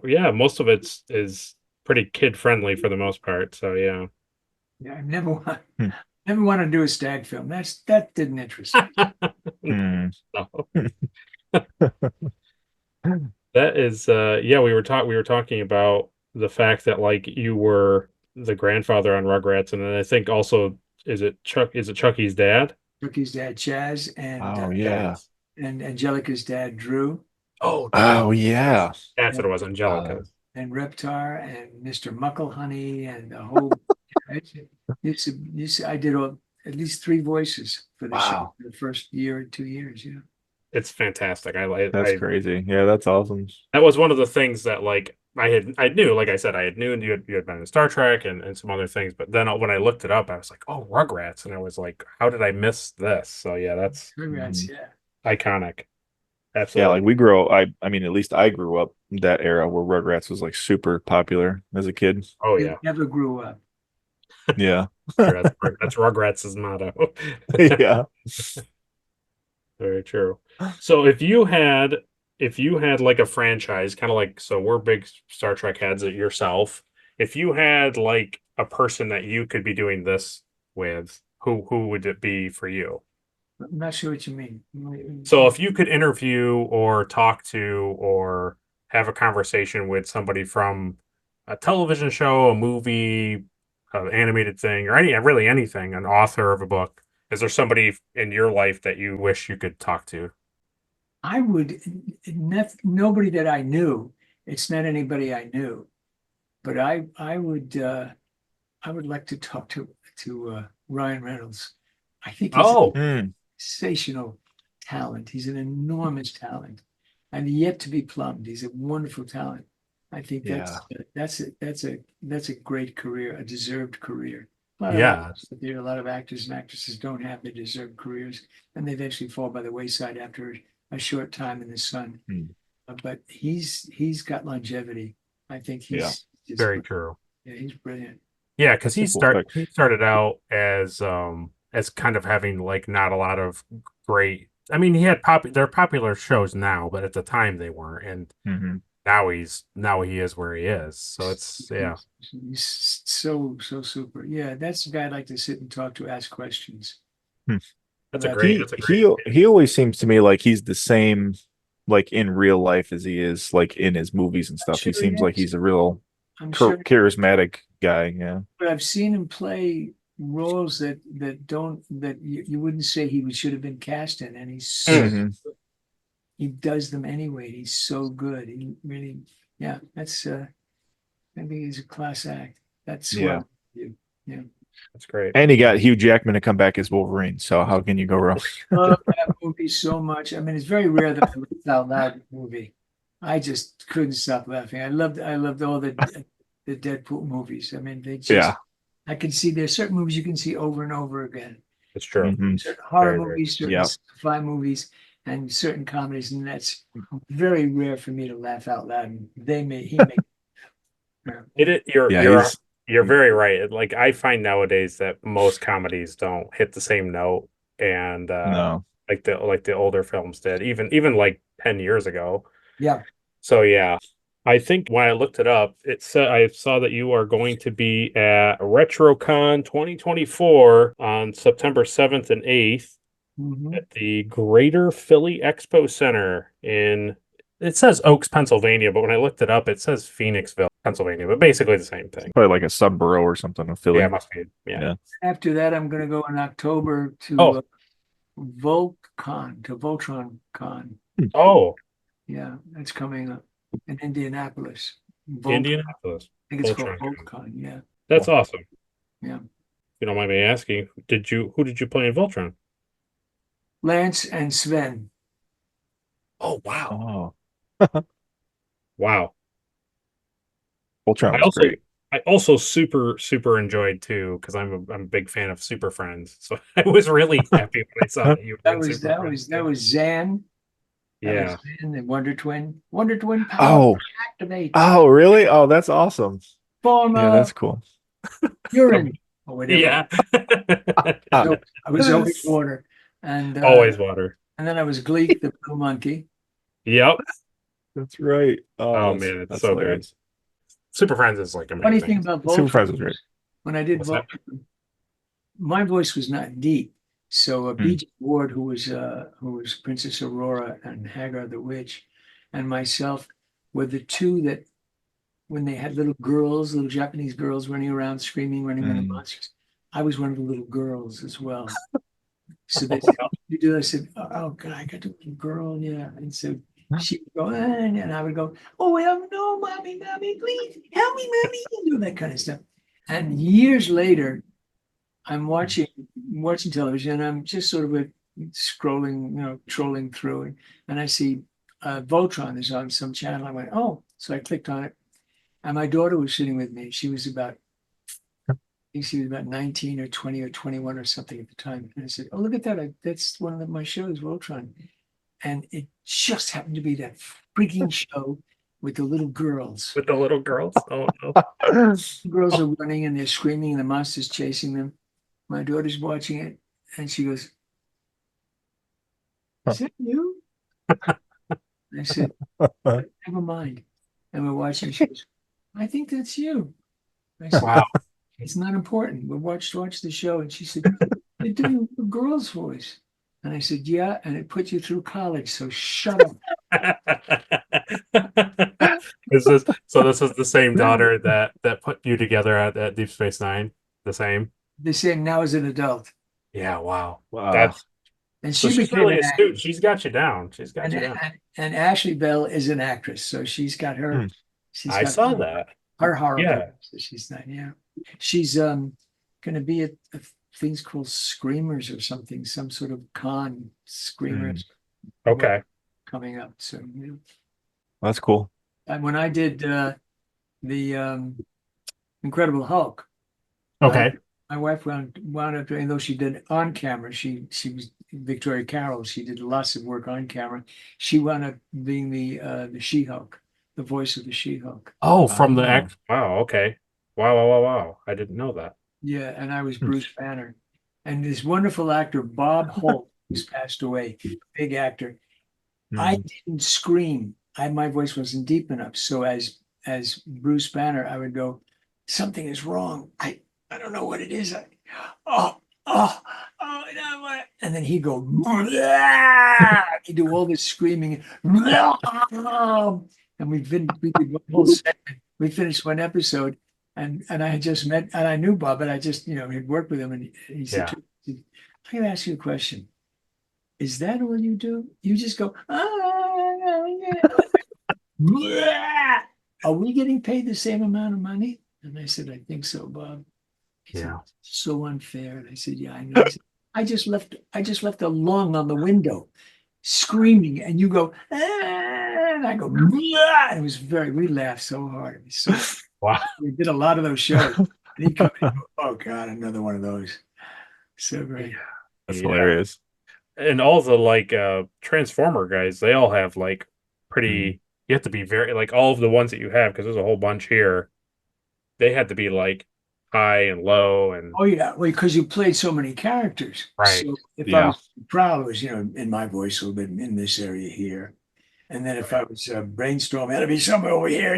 [SPEAKER 2] Yeah, most of it is pretty kid friendly for the most part. So yeah.
[SPEAKER 3] Yeah, I never wanted to do a stag film. That didn't interest me.
[SPEAKER 1] Hmm.
[SPEAKER 2] No. That is yeah, we were talking about the fact that like you were the grandfather on Rugrats, and then I think also is it Chucky's dad?
[SPEAKER 3] Cookie's dad, Chaz,
[SPEAKER 1] Oh yeah.
[SPEAKER 3] and Angelica's dad, Drew,
[SPEAKER 1] Oh yeah.
[SPEAKER 2] That's what it was,
[SPEAKER 1] Uh,
[SPEAKER 2] Angelica.
[SPEAKER 3] and Reptar, and Mr. Mucklehoney, and the whole. I did at least 3 voices for the show
[SPEAKER 1] Wow.
[SPEAKER 3] for the first year or 2 years. Yeah.
[SPEAKER 2] It's fantastic.
[SPEAKER 1] That's crazy. Yeah, that's awesome.
[SPEAKER 2] That was one of the things that like I knew, like I said, I had knew you had been in Star Trek and some other things, but then when I looked it up, I was like, oh, Rugrats, and I was like, how did I miss this? So yeah, that's
[SPEAKER 3] Congrats. Yeah.
[SPEAKER 2] iconic.
[SPEAKER 1] Yeah,
[SPEAKER 2] Absolutely.
[SPEAKER 1] like we grow. I mean, at least I grew up in that era where Rugrats was like super popular as a kid.
[SPEAKER 2] Oh
[SPEAKER 3] You
[SPEAKER 2] yeah,
[SPEAKER 3] never grew up.
[SPEAKER 1] Yeah.
[SPEAKER 2] that's Rugrats' motto.
[SPEAKER 1] Yeah.
[SPEAKER 2] Very true. So if you had like a franchise, kind of like, so we're big Star Trek heads at yourself. If you had like a person that you could be doing this with, who would it be for you?
[SPEAKER 3] I'm not sure what you mean.
[SPEAKER 2] So if you could interview or talk to or have a conversation with somebody from a television show, a movie, an animated thing, or really anything, an author of a book, is there somebody in your life that you wish you could talk to?
[SPEAKER 3] I would, nobody that I knew. It's not anybody I knew, but I would like to talk to Ryan Reynolds. I think he's a
[SPEAKER 2] Oh,
[SPEAKER 1] Hmm.
[SPEAKER 3] sensational talent. He's an enormous talent, and yet to be plumbed. He's a wonderful talent. I think
[SPEAKER 1] Yeah.
[SPEAKER 3] that's a great career, a deserved career. A lot of
[SPEAKER 2] yeah,
[SPEAKER 3] actors, a lot of actors and actresses don't have their deserved careers, and they eventually fall by the wayside after a short time in the sun.
[SPEAKER 1] Hmm.
[SPEAKER 3] But he's got longevity. I think
[SPEAKER 1] Yeah.
[SPEAKER 3] he's
[SPEAKER 2] very true.
[SPEAKER 3] yeah, he's brilliant.
[SPEAKER 2] Yeah, because
[SPEAKER 1] That's a cool fact.
[SPEAKER 2] he started out as kind of having like not a lot of great. I mean, he had they're popular shows now, but at the time they weren't, and
[SPEAKER 1] Hmm.
[SPEAKER 2] now he is where he is. So it's yeah,
[SPEAKER 3] He's so super. Yeah, that's the guy I'd like to sit and talk to, ask questions.
[SPEAKER 2] that's a
[SPEAKER 3] But
[SPEAKER 2] great
[SPEAKER 1] He he always seems to me like he's the same like in real life as he is like in his movies and stuff. He
[SPEAKER 3] sure he
[SPEAKER 1] seems like
[SPEAKER 3] is.
[SPEAKER 1] he's a real
[SPEAKER 3] I'm sure,
[SPEAKER 1] charismatic guy. Yeah.
[SPEAKER 3] but I've seen him play roles that you wouldn't say should have been cast in, and
[SPEAKER 1] Hmm.
[SPEAKER 3] he does them anyway. He's so good. He really, yeah. I think he's a class act. That's
[SPEAKER 1] Yeah.
[SPEAKER 3] what you. Yeah.
[SPEAKER 2] that's great.
[SPEAKER 1] And he got Hugh Jackman to come back as Wolverine. So how can you go wrong?
[SPEAKER 3] Love that movie so much. I mean, it's very rare that I laughed out loud in a movie. I just couldn't stop laughing. I loved all the Deadpool movies. I mean, they just
[SPEAKER 1] Yeah.
[SPEAKER 3] I can see there's certain movies you can see over and over again.
[SPEAKER 2] It's true.
[SPEAKER 1] Mhm.
[SPEAKER 3] Certain horror
[SPEAKER 2] Very, very
[SPEAKER 3] movies, certain
[SPEAKER 1] Yeah.
[SPEAKER 3] sci-fi movies, and certain comedies, and that's very rare for me to laugh out loud. And he made.
[SPEAKER 1] Yeah.
[SPEAKER 2] You're very right. Like I find nowadays that most comedies don't hit the same note, and
[SPEAKER 1] No.
[SPEAKER 2] like the older films did, even like 10 years ago.
[SPEAKER 3] Yeah.
[SPEAKER 2] So yeah, I think when I looked it up, it said I saw that you are going to be at RetroCon 2024 on September 7th and 8th
[SPEAKER 3] Hmm.
[SPEAKER 2] at the Greater Philly Expo Center in, it says Oaks, Pennsylvania, but when I looked it up, it saes Phoenixville, Pennsylvania, but basically the same thing.
[SPEAKER 1] Probably like a subborough or something of Philly.
[SPEAKER 2] Yeah, it must be. Yeah.
[SPEAKER 1] Yeah.
[SPEAKER 3] After that, I'm going to go in October
[SPEAKER 2] Oh,
[SPEAKER 3] to Voltron Con.
[SPEAKER 2] oh,
[SPEAKER 3] Yeah, that's coming up in Indianapolis.
[SPEAKER 2] Indianapolis.
[SPEAKER 3] I think it's called
[SPEAKER 2] Voltron.
[SPEAKER 3] Voltron. Yeah,
[SPEAKER 2] That's awesome. If
[SPEAKER 3] yeah.
[SPEAKER 2] you don't mind me asking, who did you play in Voltron?
[SPEAKER 3] Lance and Sven.
[SPEAKER 2] Oh, wow.
[SPEAKER 1] Oh,
[SPEAKER 2] Wow.
[SPEAKER 1] Voltron
[SPEAKER 2] I
[SPEAKER 1] was
[SPEAKER 2] also
[SPEAKER 1] great.
[SPEAKER 2] I also super enjoyed too because I'm a big fan of Super Friends. So I was really happy when I saw that you were
[SPEAKER 3] That
[SPEAKER 2] in
[SPEAKER 3] was
[SPEAKER 2] Super
[SPEAKER 3] that
[SPEAKER 2] Friends
[SPEAKER 3] was that
[SPEAKER 2] too.
[SPEAKER 3] was Zan. That was
[SPEAKER 2] Yeah.
[SPEAKER 3] Zan, the Wonder Twin. Wonder Twin power
[SPEAKER 1] Oh,
[SPEAKER 3] activate.
[SPEAKER 1] oh, really? Oh, that's awesome.
[SPEAKER 3] Form
[SPEAKER 1] Yeah, that's cool.
[SPEAKER 3] urine or whatever.
[SPEAKER 2] Yeah.
[SPEAKER 3] So I was always water, and
[SPEAKER 2] Always water.
[SPEAKER 3] then I was Gleek, the blue monkey.
[SPEAKER 2] Yep.
[SPEAKER 1] That's right. Oh,
[SPEAKER 2] Oh
[SPEAKER 1] that's
[SPEAKER 2] man, it's
[SPEAKER 1] that's
[SPEAKER 2] so good.
[SPEAKER 1] hilarious.
[SPEAKER 2] Super Friends is like
[SPEAKER 3] Funny thing
[SPEAKER 2] amazing.
[SPEAKER 3] about
[SPEAKER 1] Super Friends
[SPEAKER 3] Voltron
[SPEAKER 1] was great.
[SPEAKER 3] was when I did
[SPEAKER 2] What's that?
[SPEAKER 3] Voltron, my voice was not deep. So
[SPEAKER 1] Hmm.
[SPEAKER 3] B.J. Ward, who was Princess Aurora and Hagar the Witch, and myself were the two that when they had little girls, little Japanese girls running around screaming, running around the
[SPEAKER 1] Mm.
[SPEAKER 3] monsters. I was one of the little girls as well. So they said, "You do?" I said, "Oh God, I got the little girl, yeah." And so she would go, and I would go, "Oh, well, no, mommy, please help me, mommy," and do that kind of stuff. And years later, I'm watching television. And I'm just sort of scrolling, trolling through it, and I see Voltron is on some channel. I went, "Oh," so I clicked on it, and my daughter was sitting with me. I think she was about 19 or 20 or 21 or something at the time. And I said, "Oh, look at that! That's one of my shows, Voltron." And it just happened to be that freaking show with the little girls.
[SPEAKER 2] With the little girls. Oh no.
[SPEAKER 3] The girls are running and they're screaming, and the monster's chasing them. My daughter's watching it, and she goes, "Is that you?" I said, "Never mind." And we're watching. She goes, "I think that's you." I said,
[SPEAKER 2] Wow.
[SPEAKER 3] "It's not important. We watch the show." And she said, "You're doing a girl's voice." And I said, "Yeah, and it put you through college, so shut up."
[SPEAKER 2] This is the same daughter that put you together at Deep Space Nine? The same?
[SPEAKER 3] The same now as an adult.
[SPEAKER 2] Yeah, wow.
[SPEAKER 1] Wow.
[SPEAKER 2] That's
[SPEAKER 3] And
[SPEAKER 2] so
[SPEAKER 3] she
[SPEAKER 2] she's
[SPEAKER 3] became
[SPEAKER 2] really
[SPEAKER 3] an
[SPEAKER 2] astute.
[SPEAKER 3] actress.
[SPEAKER 2] She's got you down. She's got
[SPEAKER 3] And,
[SPEAKER 2] you down.
[SPEAKER 3] and Ashley Bell is an actress. So
[SPEAKER 1] Hmm.
[SPEAKER 3] she's
[SPEAKER 2] I
[SPEAKER 3] got
[SPEAKER 2] saw that.
[SPEAKER 3] her horror
[SPEAKER 2] Yeah.
[SPEAKER 3] movies that she's done. Yeah. She's gonna be at things called Screamers or something, some sort of con
[SPEAKER 1] Hmm.
[SPEAKER 3] Screamers
[SPEAKER 2] Okay.
[SPEAKER 3] coming up. So
[SPEAKER 1] That's cool.
[SPEAKER 3] and when I did the Incredible Hulk, uh,
[SPEAKER 2] Okay.
[SPEAKER 3] my wife wound up doing, though she did on camera, she was Victoria Carroll. She did lots of work on camera. She wound up being the She-Hulk, the voice of the She-Hulk.
[SPEAKER 2] Oh, from the
[SPEAKER 1] Oh.
[SPEAKER 2] act. Wow. Okay. Wow. I didn't know that.
[SPEAKER 3] Yeah, and I was
[SPEAKER 1] Hmm.
[SPEAKER 3] Bruce Banner. And this wonderful actor, Bob Holt, who's passed away, big actor. I
[SPEAKER 1] Hmm.
[SPEAKER 3] didn't scream. My voice wasn't deep enough. So as Bruce Banner, I would go, "Something is wrong. I don't know what it is. Oh, oh, oh, no, what?" And then he'd go, he'd do all this screaming. And we did one whole segment. We finished one episode, and I had just met, and I knew Bob, but I just, had worked with him, and he said,
[SPEAKER 2] Yeah.
[SPEAKER 3] "I gotta ask you a question. Is that all you do? You just go, yeah." Are we getting paid the same amount of money?" And I said, "I think so, Bob." He said,
[SPEAKER 2] Yeah.
[SPEAKER 3] "So unfair." And I said, "Yeah, I know." He said, I just left a lung on the window screaming, and you go, and I go, "Yeah." And it was we laughed so hard. It was so,
[SPEAKER 2] Wow.
[SPEAKER 3] we did a lot of those shows. And he'd come in and go, "Oh God, another one of those." So great.
[SPEAKER 1] That's
[SPEAKER 2] Yeah.
[SPEAKER 1] hilarious.
[SPEAKER 2] And all the like Transformer guys, they all have like
[SPEAKER 1] Hmm.
[SPEAKER 2] pretty, you have to be very like all of the ones that you have, because there's a whole bunch here. They had to be like high and low and
[SPEAKER 3] Oh yeah, well, because you played so many characters.
[SPEAKER 2] right.
[SPEAKER 3] So if I
[SPEAKER 1] Yeah.
[SPEAKER 3] was proud, it was in my voice a little bit in this area here, and then if I was brainstorming, it had to be somewhere over here,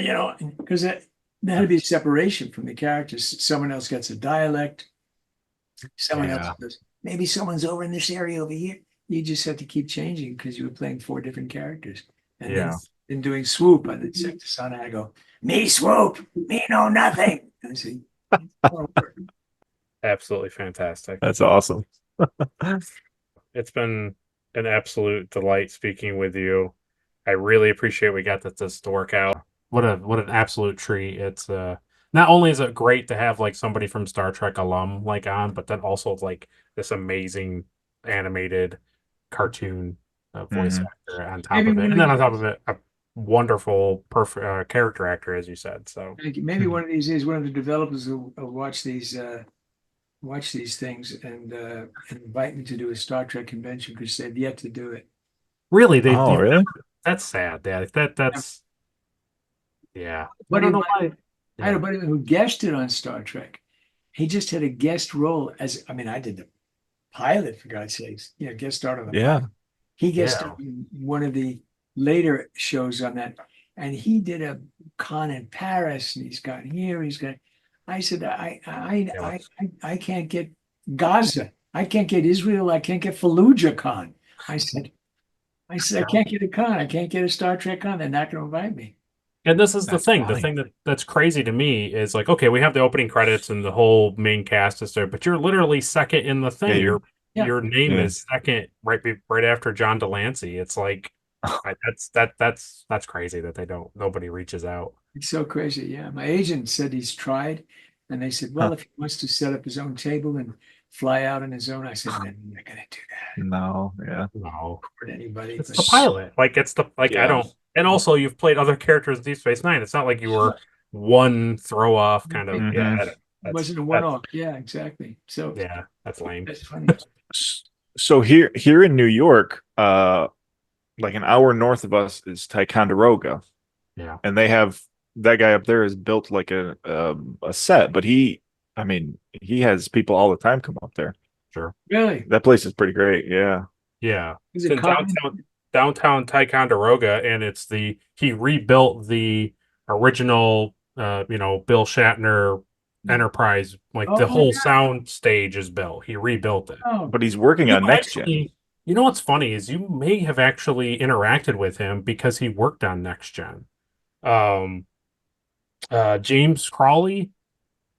[SPEAKER 3] because there had to be a separation from the characters. Someone else gets a dialect. Someone else
[SPEAKER 1] Yeah.
[SPEAKER 3] goes, maybe someone's over in this area over here. You just had to keep changing because you were playing 4 different characters. And then
[SPEAKER 1] Yeah.
[SPEAKER 3] in doing Swoop, I did set the sun and I go, me Swoop, me know nothing. And I say,
[SPEAKER 2] Absolutely fantastic.
[SPEAKER 1] That's awesome.
[SPEAKER 2] It's been an absolute delight speaking with you. I really appreciate we got this to work out. What an absolute treat. It's not only is it great to have like somebody from Star Trek alum like on, but then also like this amazing animated cartoon voice actor on top
[SPEAKER 3] maybe
[SPEAKER 2] of it.
[SPEAKER 3] one
[SPEAKER 2] And then on
[SPEAKER 3] of
[SPEAKER 2] top of it, a wonderful perfect character actor, as you said. So
[SPEAKER 3] maybe one of these days, one of the developers will watch these things and invite me to do a Star Trek convention because they've yet to do it.
[SPEAKER 2] really,
[SPEAKER 1] Oh, really?
[SPEAKER 2] that's sad, Dad. That's yeah. I
[SPEAKER 3] Buddy
[SPEAKER 2] don't know
[SPEAKER 3] of
[SPEAKER 2] why.
[SPEAKER 3] I had a buddy who guested on Star Trek. He just had a guest role I did the pilot for God's sakes. Guest starred on the
[SPEAKER 1] Yeah.
[SPEAKER 3] pilot. He guest
[SPEAKER 2] Yeah.
[SPEAKER 3] starred in one of the later shows on that, and he did a con in Paris, and he's got here, he's got. I said, I can't get Gaza, I can't get Israel, I can't get Fallujah con. I said, I can't get a con, I can't get a Star Trek con. They're not going to invite me.
[SPEAKER 2] And this is the
[SPEAKER 1] That's
[SPEAKER 2] thing. The
[SPEAKER 1] funny.
[SPEAKER 2] thing that's crazy to me is like, okay, we have the opening credits and the whole main cast is there, but you're literally second in the thing.
[SPEAKER 1] Yeah,
[SPEAKER 2] Your name
[SPEAKER 1] Yeah.
[SPEAKER 2] is second right after John Delancey. It's like that's crazy that nobody reaches out.
[SPEAKER 3] It's so crazy. Yeah. My agent said he's tried. And they said, well,
[SPEAKER 1] Huh.
[SPEAKER 3] if he wants to set up his own table and fly out on his own, I said, no, I'm not going to do that
[SPEAKER 1] No, yeah.
[SPEAKER 2] No,
[SPEAKER 3] for anybody.
[SPEAKER 2] it's
[SPEAKER 3] But
[SPEAKER 2] the pilot. Like it's the like I
[SPEAKER 1] Yeah.
[SPEAKER 2] don't. And also, you've played other characters in Deep Space Nine. It's not like you were one throw off kind of.
[SPEAKER 1] Mhm.
[SPEAKER 2] Yeah,
[SPEAKER 3] it
[SPEAKER 2] that's,
[SPEAKER 3] wasn't a
[SPEAKER 2] that's
[SPEAKER 3] one-off. Yeah, exactly. So
[SPEAKER 2] yeah, that's lame.
[SPEAKER 3] that's funny.
[SPEAKER 1] So here in New York, like an hour north of us is Ticonderoga,
[SPEAKER 2] Yeah.
[SPEAKER 1] and they have that guy up there has built like a set, but he has people all the time come up there.
[SPEAKER 2] Sure.
[SPEAKER 3] Really?
[SPEAKER 1] That place is pretty great. Yeah.
[SPEAKER 2] Yeah.
[SPEAKER 3] Is
[SPEAKER 2] It's
[SPEAKER 3] it
[SPEAKER 2] in
[SPEAKER 3] common?
[SPEAKER 2] downtown Ticonderoga, and he rebuilt the original Bill Shatner Enterprise, like the
[SPEAKER 3] Oh,
[SPEAKER 2] whole
[SPEAKER 3] yeah.
[SPEAKER 2] sound stage is built. He rebuilt it.
[SPEAKER 3] Oh,
[SPEAKER 1] But he's working on next gen.
[SPEAKER 2] You know what's funny is you may have actually interacted with him because he worked on Next Gen. James Crawley,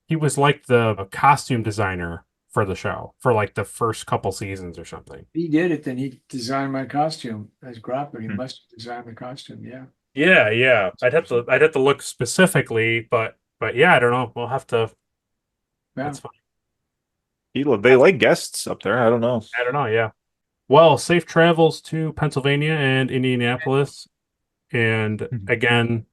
[SPEAKER 2] he was like the costume designer for the show for like the first couple seasons or something.
[SPEAKER 3] he did it. Then he designed my costume as Groppler. He
[SPEAKER 1] Hmm.
[SPEAKER 3] must have designed the costume. Yeah.
[SPEAKER 2] Yeah. I'd have to look specifically, but yeah, I don't know. We'll have to.
[SPEAKER 3] Yeah.
[SPEAKER 2] That's fine.
[SPEAKER 1] They like guests up there. I don't know.
[SPEAKER 2] I don't know. Yeah. Well, safe travels to Pennsylvania and Indianapolis, and
[SPEAKER 1] Mhm.
[SPEAKER 2] again,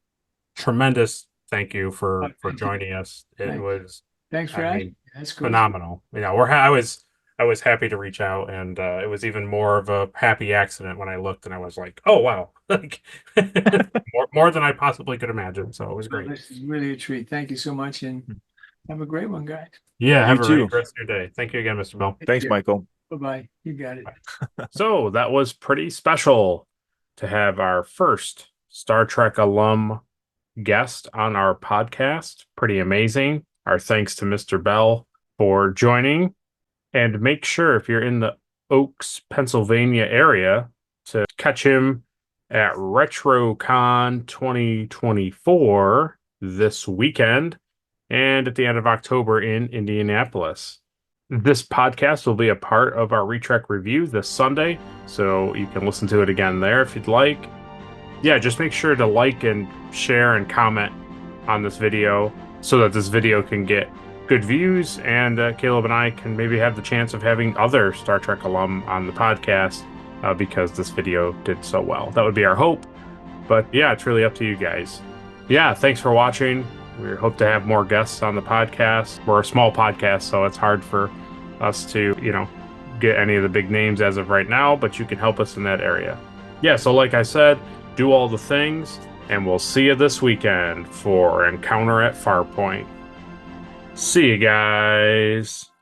[SPEAKER 2] tremendous thank you for joining us. It
[SPEAKER 3] Thanks.
[SPEAKER 2] was
[SPEAKER 3] Thanks for
[SPEAKER 2] I
[SPEAKER 3] asking.
[SPEAKER 2] mean,
[SPEAKER 3] That's cool.
[SPEAKER 2] phenomenal. I was happy to reach out, and it was even more of a happy accident when I looked and I was like, oh wow, like more than I possibly could imagine. So it was
[SPEAKER 3] Well,
[SPEAKER 2] great.
[SPEAKER 3] this is really a treat. Thank you so much, and have a great one, guys.
[SPEAKER 2] Yeah, have
[SPEAKER 1] You
[SPEAKER 2] a
[SPEAKER 1] too.
[SPEAKER 2] great rest of your day. Thank you again, Mr. Bell.
[SPEAKER 1] Thanks, Michael.
[SPEAKER 3] Bye-bye. You got it.
[SPEAKER 2] So that was pretty special to have our first Star Trek alum guest on our podcast. Pretty amazing. Our thanks to Mr. Bell for joining. And make sure if you're in the Oaks, Pennsylvania area to catch him at RetroCon 2024 this weekend and at the end of October in Indianapolis. This podcast will be a part of our Retrek review this Sunday, so you can listen to it again there if you'd like. Yeah, just make sure to like and share and comment on this video so that this video can get good views, and Caleb and I can maybe have the chance of having other Star Trek alum on the podcast because this video did so well. That would be our hope, but yeah, it's really up to you guys. Yeah, thanks for watching. We hope to have more guests on the podcast. We're a small podcast, so it's hard for us to, get any of the big names as of right now, but you can help us in that area. Yeah, so like I said, do all the things, and we'll see you this weekend for Encounter at Farpoint. See you guys.